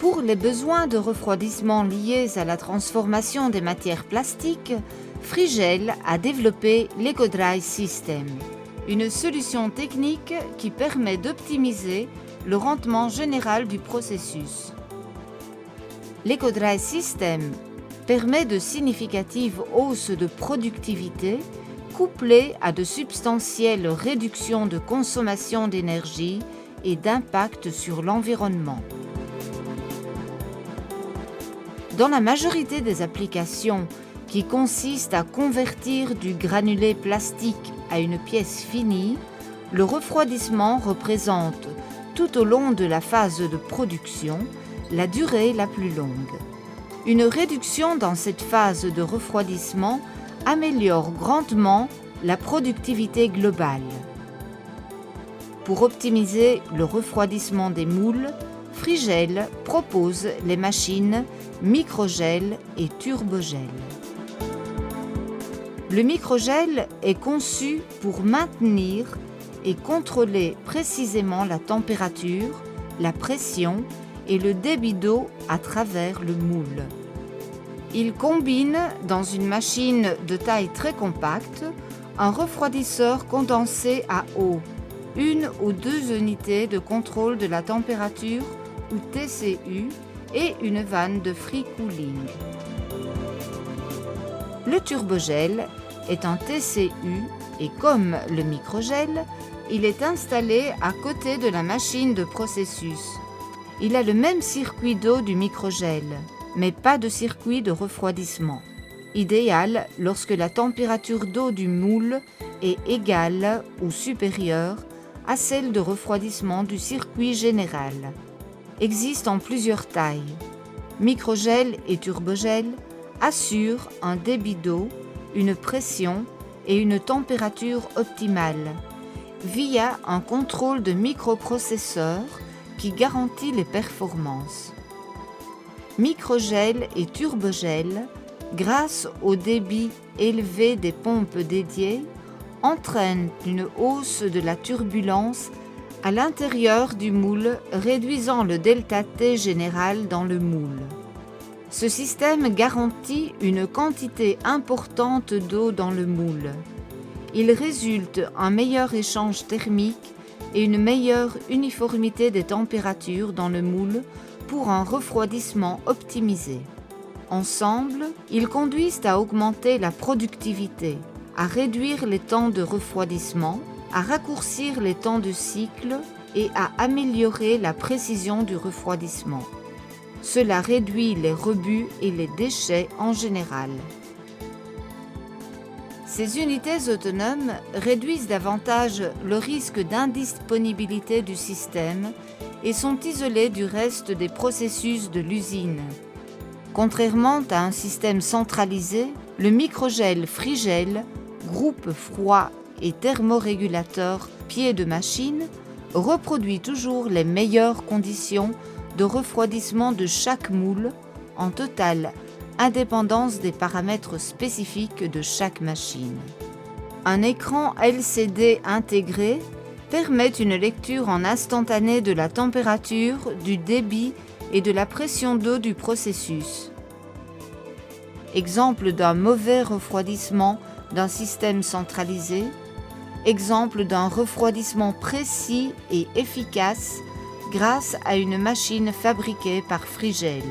Pour les besoins de refroidissement liés à la transformation des matières plastiques, Frigel a développé l'EcoDry System, une solution technique qui permet d'optimiser le rendement général du processus. L'EcoDry System permet de significatives hausses de productivité couplées à de substantielles réductions de consommation d'énergie et d'impact sur l'environnement. Dans la majorité des applications qui consistent à convertir du granulé plastique à une pièce finie, le refroidissement représente, tout au long de la phase de production, la durée la plus longue. Une réduction dans cette phase de refroidissement améliore grandement la productivité globale. Pour optimiser le refroidissement des moules, Frigel propose les machines microgel et turbogel. Le microgel est conçu pour maintenir et contrôler précisément la température, la pression et le débit d'eau à travers le moule. Il combine dans une machine de taille très compacte un refroidisseur condensé à eau, 1 ou 2 unités de contrôle de la température ou TCU et une vanne de free cooling. Le turbogel est un TCU et comme le microgel, il est installé à côté de la machine de processus. Il a le même circuit d'eau du microgel, mais pas de circuit de refroidissement. Idéal lorsque la température d'eau du moule est égale ou supérieure à celle de refroidissement du circuit général. Existent en plusieurs tailles. Microgel et turbogel assurent un débit d'eau, une pression et une température optimale via un contrôle de microprocesseur qui garantit les performances. Microgel et turbogel, grâce au débit élevé des pompes dédiées, entraînent une hausse de la turbulence à l'intérieur du moule, réduisant le ΔT général dans le moule. Ce système garantit une quantité importante d'eau dans le moule. Il résulte un meilleur échange thermique et une meilleure uniformité des températures dans le moule pour un refroidissement optimisé. Ensemble, ils conduisent à augmenter la productivité, à réduire les temps de refroidissement, à raccourcir les temps de cycle et à améliorer la précision du refroidissement. Cela réduit les rebuts et les déchets en général. Ces unités autonomes réduisent davantage le risque d'indisponibilité du système et sont isolées du reste des processus de l'usine. Contrairement à un système centralisé, le microgel Frigel, groupe froid et thermorégulateur pied de machine, reproduit toujours les meilleures conditions de refroidissement de chaque moule en totale indépendance des paramètres spécifiques de chaque machine. Un écran LCD intégré permet une lecture en instantané de la température, du débit et de la pression d'eau du processus. Exemple d'un mauvais refroidissement d'un système centralisé, exemple d'un refroidissement précis et efficace grâce à une machine fabriquée par Frigel.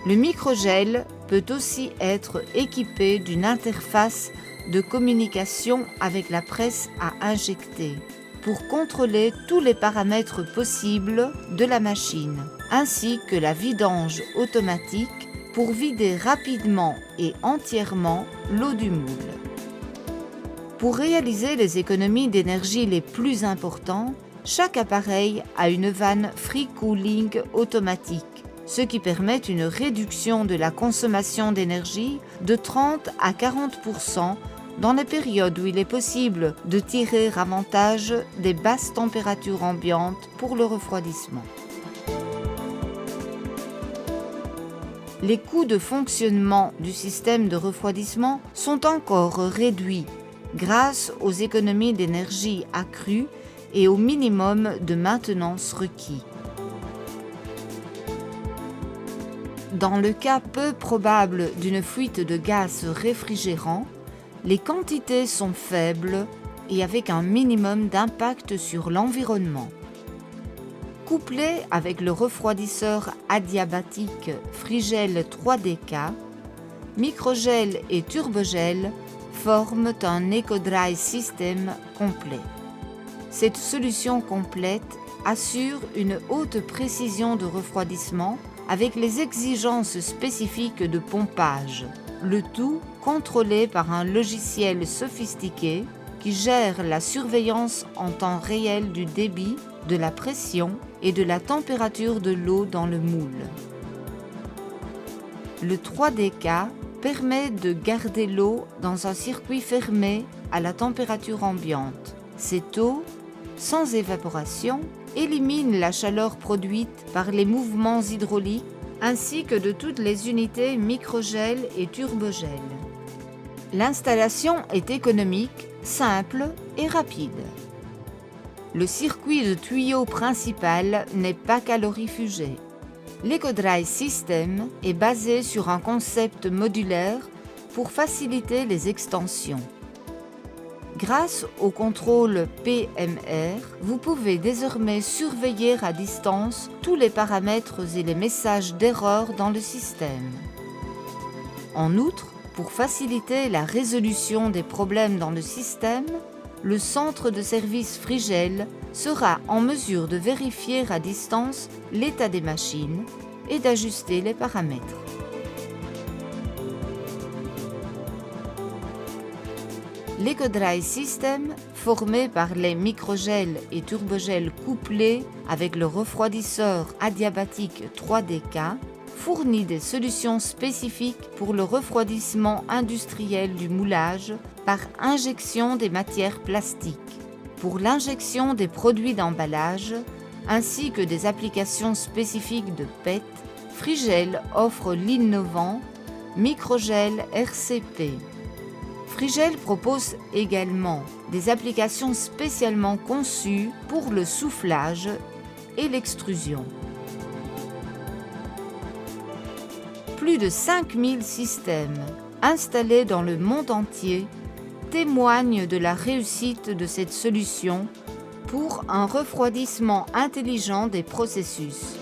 Le microgel peut aussi être équipé d'une interface de communication avec la presse à injecter pour contrôler tous les paramètres possibles de la machine, ainsi que la vidange automatique pour vider rapidement et entièrement l'eau du moule. Pour réaliser les économies d'énergie les plus importantes, chaque appareil a une vanne free cooling automatique, ce qui permet une réduction de la consommation d'énergie de 30 à 40% dans les périodes où il est possible de tirer avantage des basses températures ambiantes pour le refroidissement. Les coûts de fonctionnement du système de refroidissement sont encore réduits grâce aux économies d'énergie accrues et au minimum de maintenance requis. Dans le cas peu probable d'une fuite de gaz réfrigérant, les quantités sont faibles et avec un minimum d'impact sur l'environnement. Couplé avec le refroidisseur adiabatique Frigel 3DK, Microgel et Turbogel forment un EcoDry System complet. Cette solution complète assure une haute précision de refroidissement avec les exigences spécifiques de pompage, le tout contrôlé par un logiciel sophistiqué qui gère la surveillance en temps réel du débit, de la pression et de la température de l'eau dans le moule. Le 3DK permet de garder l'eau dans un circuit fermé à la température ambiante. Cette eau, sans évaporation, élimine la chaleur produite par les mouvements hydrauliques ainsi que de toutes les unités microgel et turbogel. L'installation est économique, simple et rapide. Le circuit de tuyau principal n'est pas calorifugé. L'EcoDry System est basé sur un concept modulaire pour faciliter les extensions. Grâce au contrôle PMR, vous pouvez désormais surveiller à distance tous les paramètres et les messages d'erreur dans le système. En outre, pour faciliter la résolution des problèmes dans le système, le centre de service Frigel sera en mesure de vérifier à distance l'état des machines et d'ajuster les paramètres. L'EcoDry System, formé par les microgels et turbogels couplés avec le refroidisseur adiabatique 3DK, fournit des solutions spécifiques pour le refroidissement industriel du moulage par injection des matières plastiques, pour l'injection des produits d'emballage, ainsi que des applications spécifiques de PET. Frigel offre l'innovant Microgel RCP. Frigel propose également des applications spécialement conçues pour le soufflage et l'extrusion. Plus de 5000 systèmes installés dans le monde entier témoignent de la réussite de cette solution pour un refroidissement intelligent des processus.